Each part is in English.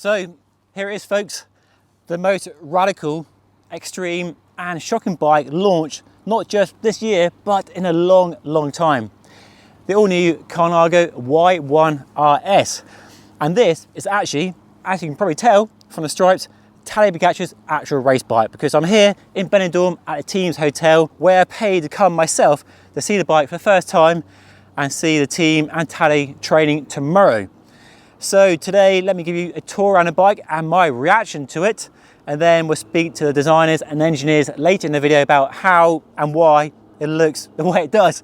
So here it is, folks, the most radical, extreme and shocking bike launched not just this year but in a long time. The all new Colnago Y1RS, and this is actually, as you can probably tell from the stripes, Tadej Pogacar's actual race bike, because I'm here in Benidorm at the team's hotel where I paid to come myself to see the bike for the first time and see the team and Tadej training tomorrow. So today, let me give you a tour around the bike and my reaction to it, and then we'll speak to the designers and engineers later in the video about how and why it looks the way it does,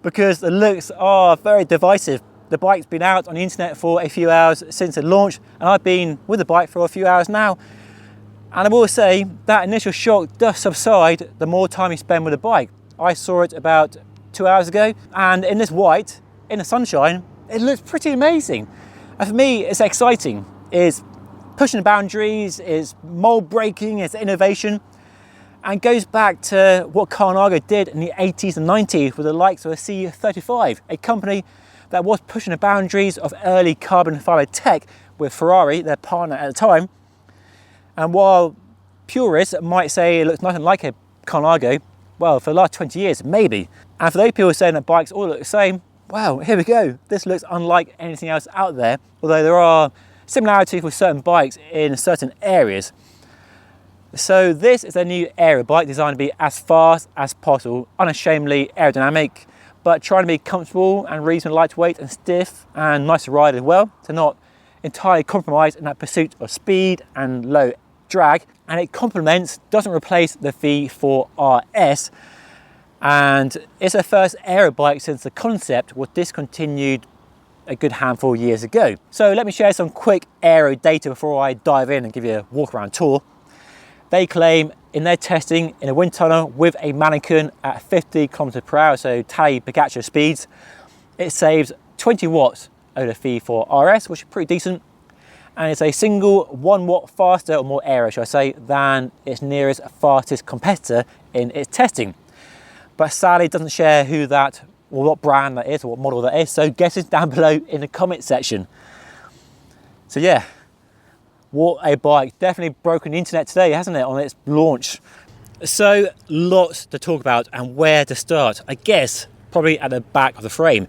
because the looks are very divisive. The bike's been out on the internet for a few hours since it launched, and I've been with the bike for a few hours now. And I will say that initial shock does subside the more time you spend with the bike. I saw it about 2 hours ago, and in this white, in the sunshine, it looks pretty amazing. And for me, it's exciting. It's pushing the boundaries, it's mold breaking, it's innovation, and goes back to what Colnago did in the 80s and 90s with the likes of a C35, a company that was pushing the boundaries of early carbon fiber tech with Ferrari, their partner at the time. And while purists might say it looks nothing like a Colnago, well, for the last 20 years, maybe. And for those people saying that bikes all look the same, wow, here we go. This looks unlike anything else out there, although there are similarities with certain bikes in certain areas. So this is a new aero bike designed to be as fast as possible, unashamedly aerodynamic, but trying to be comfortable and reasonably lightweight and stiff and nice to ride as well, to not entirely compromise in that pursuit of speed and low drag. And it complements, doesn't replace the V4RS, and it's the first aero bike since the concept was discontinued a good handful of years ago. So let me share some quick aero data before I dive in and give you a walk around tour. They claim in their testing in a wind tunnel with a mannequin at 50 km per hour, so Tadej Pogacar speeds, it saves 20 watts over the V4RS, which is pretty decent. And it's a single 1 watt faster, or more aero, should I say, than its nearest fastest competitor in its testing. But sadly, it doesn't share who that, or what brand that is, or what model that is. So guess it's down below in the comment section. So yeah, what a bike. Definitely broken the internet today, hasn't it, on its launch. So lots to talk about, and where to start. I guess probably at the back of the frame,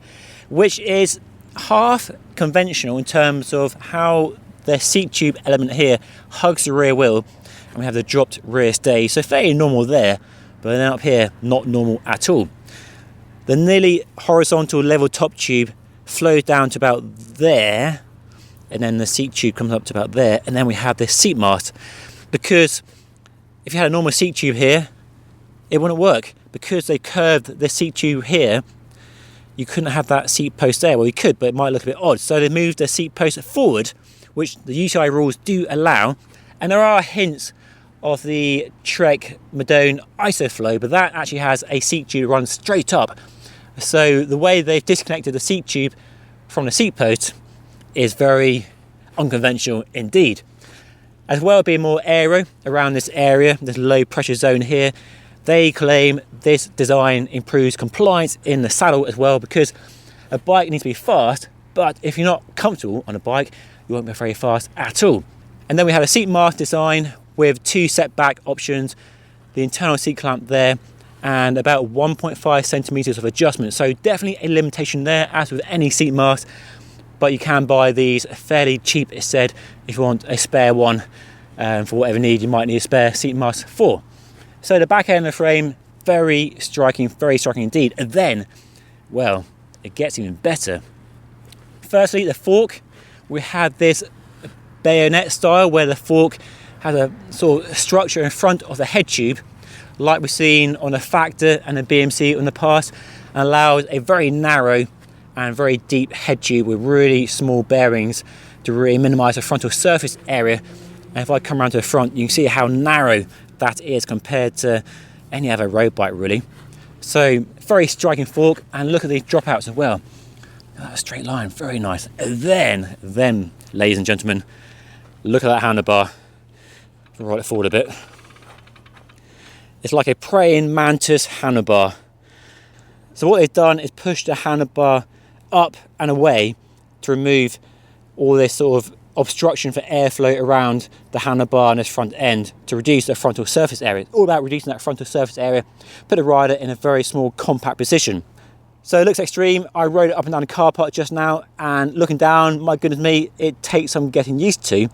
which is half conventional in terms of how the seat tube element here hugs the rear wheel, and we have the dropped rear stay, so fairly normal there. But then up here, not normal at all. The nearly horizontal level top tube flows down to about there, and then the seat tube comes up to about there, and then we have this seat mast. Because if you had a normal seat tube here, it wouldn't work. Because they curved the seat tube here, you couldn't have that seat post there. Well, you could, but it might look a bit odd. So they moved the seat post forward, which the UCI rules do allow, and there are hints of the Trek Madone Isoflow, but that actually has a seat tube that runs straight up. So the way they've disconnected the seat tube from the seat post is very unconventional indeed. As well, being more aero around this area, this low pressure zone here, they claim this design improves compliance in the saddle as well, because a bike needs to be fast, but if you're not comfortable on a bike, you won't be very fast at all. And then we have a seat mast design with 2 setback options, the internal seat clamp there, and about 1.5 centimeters of adjustment. So definitely a limitation there, as with any seat mast, but you can buy these fairly cheap, it's said, if you want a spare one for whatever need you might need a spare seat mast for. So the back end of the frame, very striking indeed. And then, well, it gets even better. Firstly, the fork. We have this bayonet style where the fork has a sort of structure in front of the head tube, like we've seen on the Factor and the BMC in the past, and allows a very narrow and very deep head tube with really small bearings to really minimise the frontal surface area. And if I come around to the front, you can see how narrow that is compared to any other road bike really. So very striking fork, and look at these dropouts as well. That straight line, very nice. And then, ladies and gentlemen, look at that handlebar. Roll it forward a bit. It's like a praying mantis handlebar. So what they've done is push the handlebar up and away to remove all this sort of obstruction for airflow around the handlebar and this front end to reduce the frontal surface area. It's all about reducing that frontal surface area, put the rider in a very small compact position. So it looks extreme. I rode it up and down the car park just now, and looking down, my goodness me, it takes some getting used to.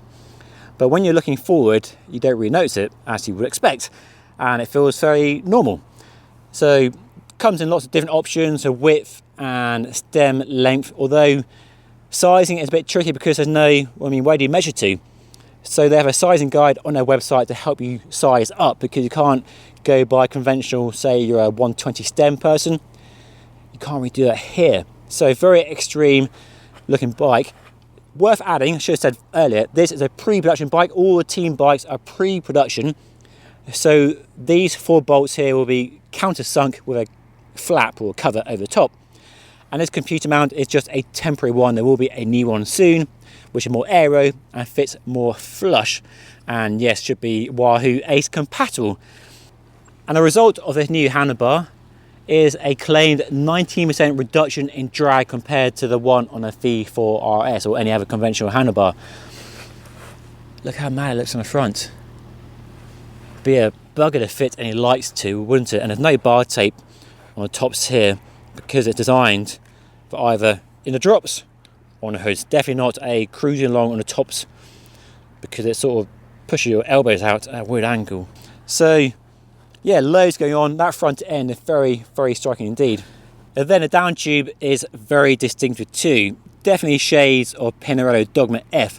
But when you're looking forward, you don't really notice it, as you would expect, and it feels very normal. So it comes in lots of different options, so width and stem length, although sizing is a bit tricky because there's no, where do you measure to? So they have a sizing guide on their website to help you size up, because you can't go by conventional, say you're a 120 stem person. You can't really do that here. So very extreme looking bike. Worth adding, I should have said earlier, this is a pre-production bike. All the team bikes are pre-production. So these 4 bolts here will be countersunk with a flap or cover over the top. And this computer mount is just a temporary one. There will be a new one soon, which is more aero and fits more flush. And yes, should be Wahoo Ace compatible. And the result of this new handlebar is a claimed 19% reduction in drag compared to the one on a Y1RS or any other conventional handlebar. Look how mad it looks on the front. Be a bugger to fit any lights to, wouldn't it? And there's no bar tape on the tops here because it's designed for either in the drops or on the hoods. Definitely not a cruising along on the tops, because it sort of pushes your elbows out at a weird angle. So yeah, loads going on. That front end is very, very striking indeed. And then the down tube is very distinctive too. Definitely shades of Pinarello Dogma F.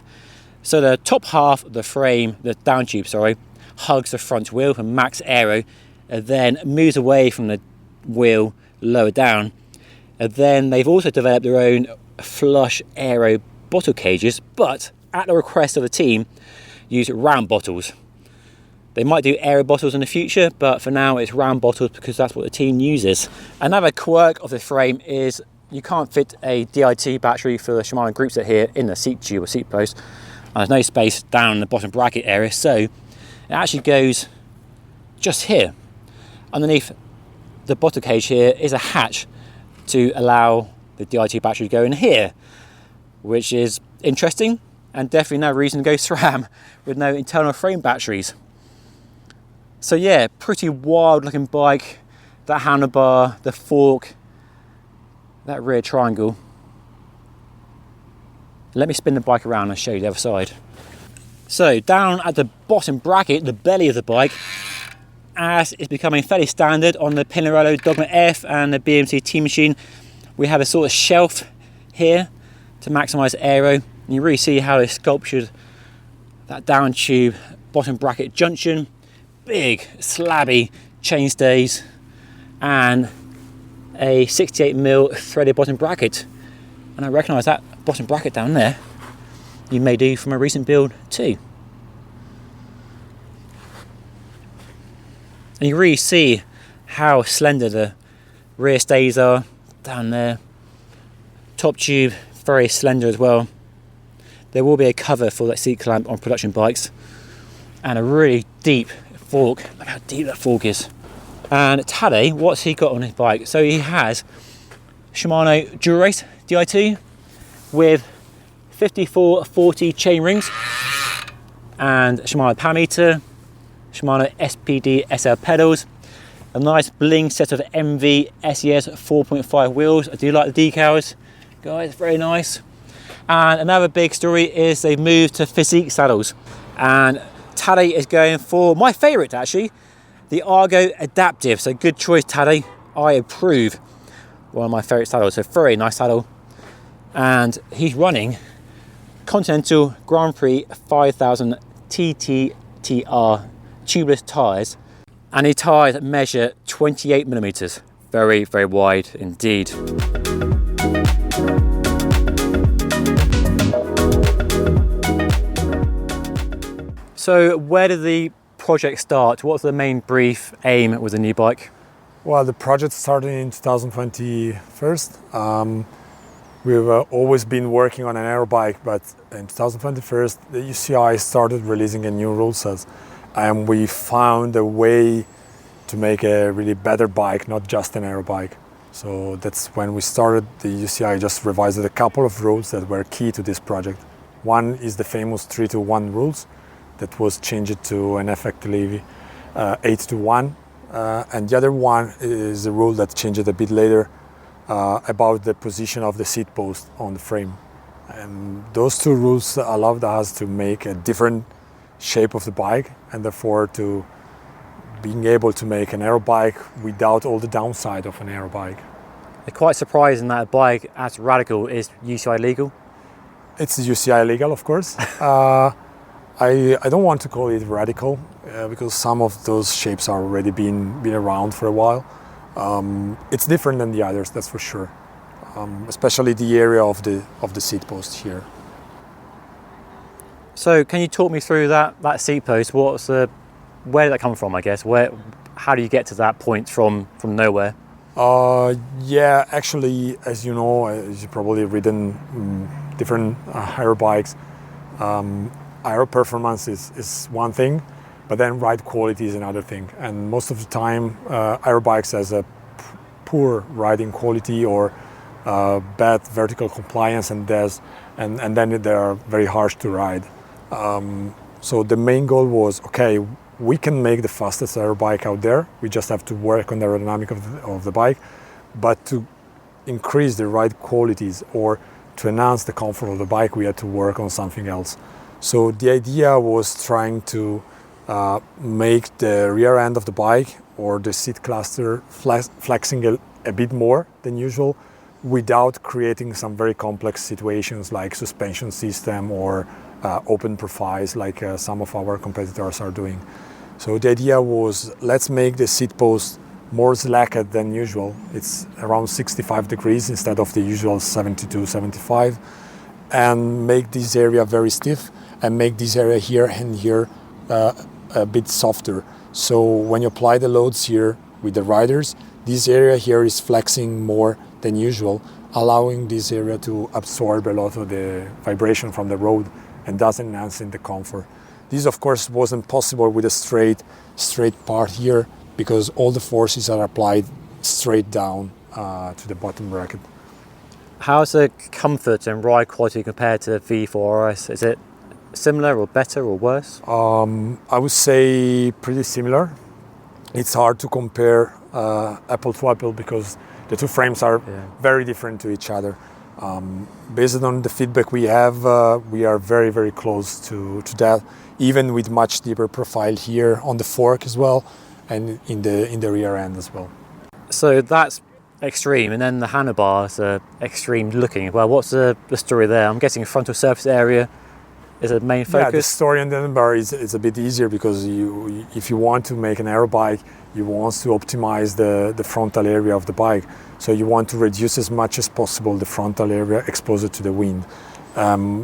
So the top half of the frame, the down tube, sorry, hugs the front wheel from max aero, and then moves away from the wheel lower down. And then they've also developed their own flush aero bottle cages, but at the request of the team, use round bottles. They might do aero bottles in the future, but for now it's round bottles because that's what the team uses. Another quirk of the frame is you can't fit a DIT battery for the Shimano group set here in the seat tube or seat post. And there's no space down in the bottom bracket area, so it actually goes just here. Underneath the bottle cage here is a hatch to allow the DIT battery to go in here, which is interesting, and definitely no reason to go SRAM with no internal frame batteries. So yeah, pretty wild looking bike. That handlebar, the fork, that rear triangle. Let me spin the bike around and show you the other side. So down at the bottom bracket, the belly of the bike, as is becoming fairly standard on the Pinarello Dogma F and the BMC Team Machine, we have a sort of shelf here to maximise aero. And you really see how they sculptured that down tube bottom bracket junction. Big slabby chainstays and a 68mm threaded bottom bracket. And I recognise that bottom bracket down there you may do from a recent build too. And you really see how slender the rear stays are down there. Top tube, very slender as well. There will be a cover for that seat clamp on production bikes, and a really deep fork. Look how deep that fork is. And Tadej, what's he got on his bike? So he has Shimano Y1RS Di2 with 5440 chain rings and Shimano power meter, Shimano SPD SL pedals, a nice bling set of MV SES 4.5 wheels. I do like the decals, guys, very nice. And another big story is they've moved to physique saddles, and Tadej is going for my favourite actually, the Argo Adaptive. So good choice, Tadej. I approve. One of my favourite saddles. So very nice saddle. And he's running Continental Grand Prix 5000 TTTR tubeless tyres, and his tyres measure 28mm. Very, very wide indeed. So where did the project start? What's the main brief aim with the new bike? Well, the project started in 2021. We've always been working on an aero bike, but in 2021, the UCI started releasing a new rule set, and we found a way to make a really better bike, not just an aero bike. So that's when we started. The UCI just revised a couple of rules that were key to this project. One is the famous 3-to-1 rules that was changed to an effectively 8-to-1. And the other one is a rule that changed a bit later about the position of the seat post on the frame. And those two rules allowed us to make a different shape of the bike, and therefore to being able to make an aero bike without all the downside of an aero bike. It's quite surprising that a bike as radical is UCI legal. It's UCI legal, of course. I don't want to call it radical because some of those shapes are already been around for a while. It's different than the others, that's for sure. Especially the area of the seat post here. So can you talk me through that seat post? Where did that come from, I guess? How do you get to that point from nowhere? Yeah, actually, as you know, as you've probably ridden different aero bikes, aero performance is one thing, but then ride quality is another thing. And most of the time, aero bikes has a poor riding quality or bad vertical compliance, and then they are very harsh to ride. So the main goal was, okay, we can make the fastest aero bike out there. We just have to work on the aerodynamic of the bike, but to increase the ride qualities or to enhance the comfort of the bike, we had to work on something else. So the idea was trying to make the rear end of the bike or the seat cluster flexing a bit more than usual without creating some very complex situations like suspension system or open profiles like some of our competitors are doing. So the idea was, let's make the seat post more slacked than usual. It's around 65 degrees instead of the usual 72, 75, and make this area very stiff and make this area here and here a bit softer. So when you apply the loads here with the riders, this area here is flexing more than usual, allowing this area to absorb a lot of the vibration from the road and thus enhancing the comfort. This, of course, wasn't possible with a straight part here because all the forces are applied straight down to the bottom bracket. How's the comfort and ride quality compared to the V4RS? Is it similar or better or worse? I would say pretty similar. It's hard to compare apple to apple because the two frames are very different to each other. Based on the feedback we have, we are very, very close to that, even with much deeper profile here on the fork as well, and in the rear end as well. So that's extreme, and then the handlebars are extreme looking. Well, what's the story there? I'm guessing frontal surface area is a main focus. Yeah, the story on the handlebar is a bit easier because if you want to make an aero bike, you want to optimize the frontal area of the bike. So you want to reduce as much as possible the frontal area exposed to the wind.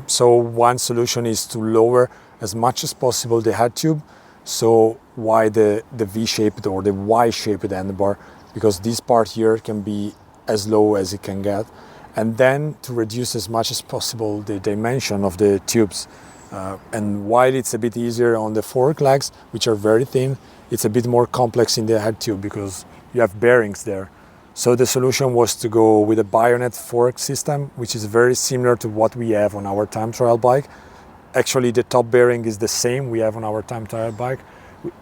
So one solution is to lower as much as possible the head tube. So why the V-shaped or the Y-shaped handlebar? Because this part here can be as low as it can get. And then to reduce as much as possible the dimension of the tubes. And while it's a bit easier on the fork legs, which are very thin, it's a bit more complex in the head tube because you have bearings there. So the solution was to go with a bayonet fork system, which is very similar to what we have on our time trial bike. Actually, the top bearing is the same we have on our time trial bike,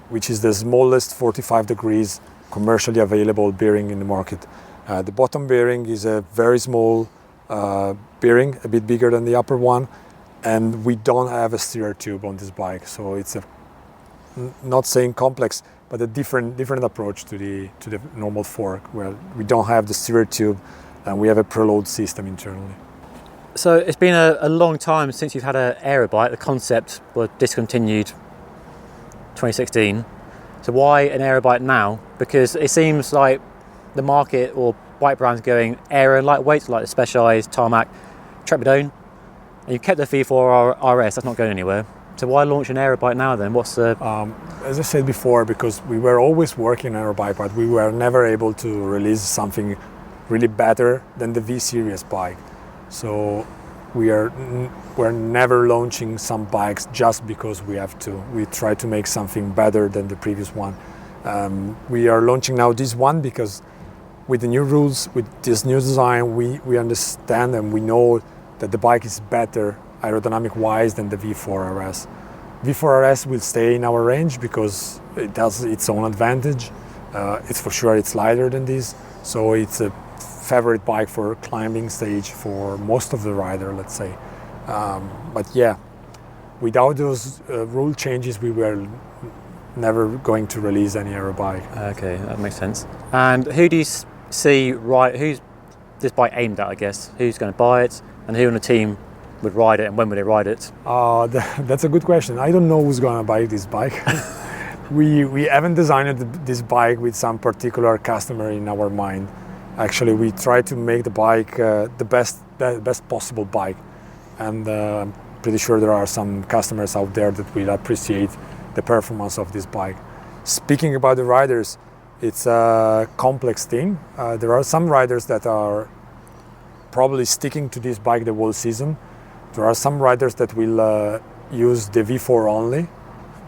which is the smallest 45 degrees commercially available bearing in the market. The bottom bearing is a very small bearing, a bit bigger than the upper one, and we don't have a steer tube on this bike, so it's not saying complex, but a different approach to the normal fork, where we don't have the steer tube and we have a preload system internally. So it's been a long time since you've had an aero bike. The concept was discontinued 2016. So why an aero bike now? Because it seems like the market or bike brands going aero and lightweight, like the Specialized, Tarmac, Trepidone, and you kept the V4RS, that's not going anywhere. So why launch an aero bike now then? What's the... As I said before, because we were always working on aero bike, but we were never able to release something really better than the V series bike. So we're never launching some bikes just because we have to. We try to make something better than the previous one. We are launching now this one because with the new rules, with this new design, we understand and we know that the bike is better aerodynamic wise than the V4RS. V4RS will stay in our range because it has its own advantage. It's for sure it's lighter than this, so it's a favorite bike for climbing stage for most of the rider, let's say. But yeah, without those rule changes, we were never going to release any aero bike. Okay, that makes sense. And who do you see who's this bike aimed at, I guess? Who's going to buy it, and who on the team would ride it, and when would they ride it? That's a good question. I don't know who's going to buy this bike. We haven't designed this bike with some particular customer in our mind. Actually, we try to make the bike the best possible bike, and I'm pretty sure there are some customers out there that will appreciate the performance of this bike. Speaking about the riders, it's a complex thing. There are some riders that are probably sticking to this bike the whole season. There are some riders that will use the V4 only,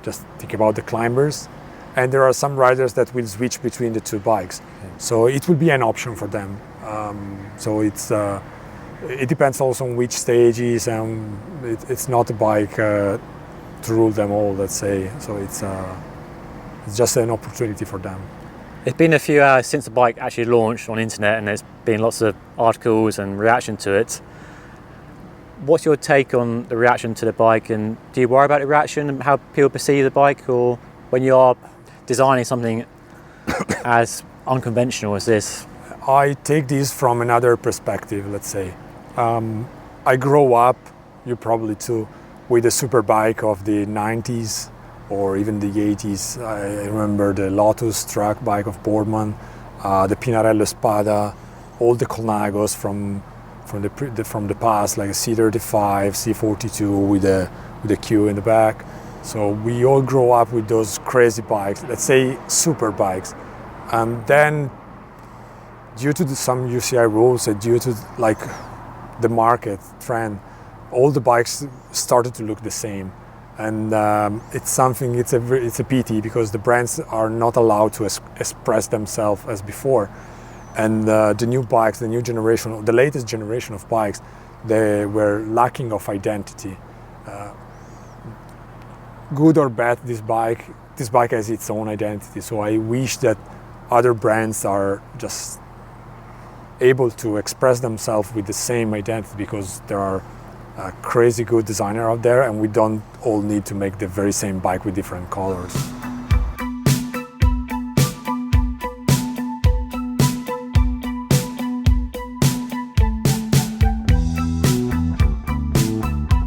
just think about the climbers. And there are some riders that will switch between the two bikes. Okay. So it will be an option for them. It depends also on which stages, and it's not a bike to rule them all, let's say. So it's just an opportunity for them. It's been a few hours since the bike actually launched on the internet, and there's been lots of articles and reaction to it. What's your take on the reaction to the bike, and do you worry about the reaction and how people perceive the bike, or when you are designing something as unconventional as this? I take this from another perspective, let's say. I grew up, you probably too, with a super bike of the 90s or even the 80s. I remember the Lotus track bike of Boardman, the Pinarello Spada, all the Colnagos from the past, like a C35, C42 with a Q in the back. So we all grow up with those crazy bikes, let's say super bikes. And then due to some UCI rules and due to like the market trend, all the bikes started to look the same. And it's a pity because the brands are not allowed to express themselves as before. And the new bikes, the new generation, the latest generation of bikes, they were lacking of identity. Good or bad, this bike has its own identity. So I wish that other brands are just able to express themselves with the same identity, because there are crazy good designers out there, and we don't all need to make the very same bike with different colors.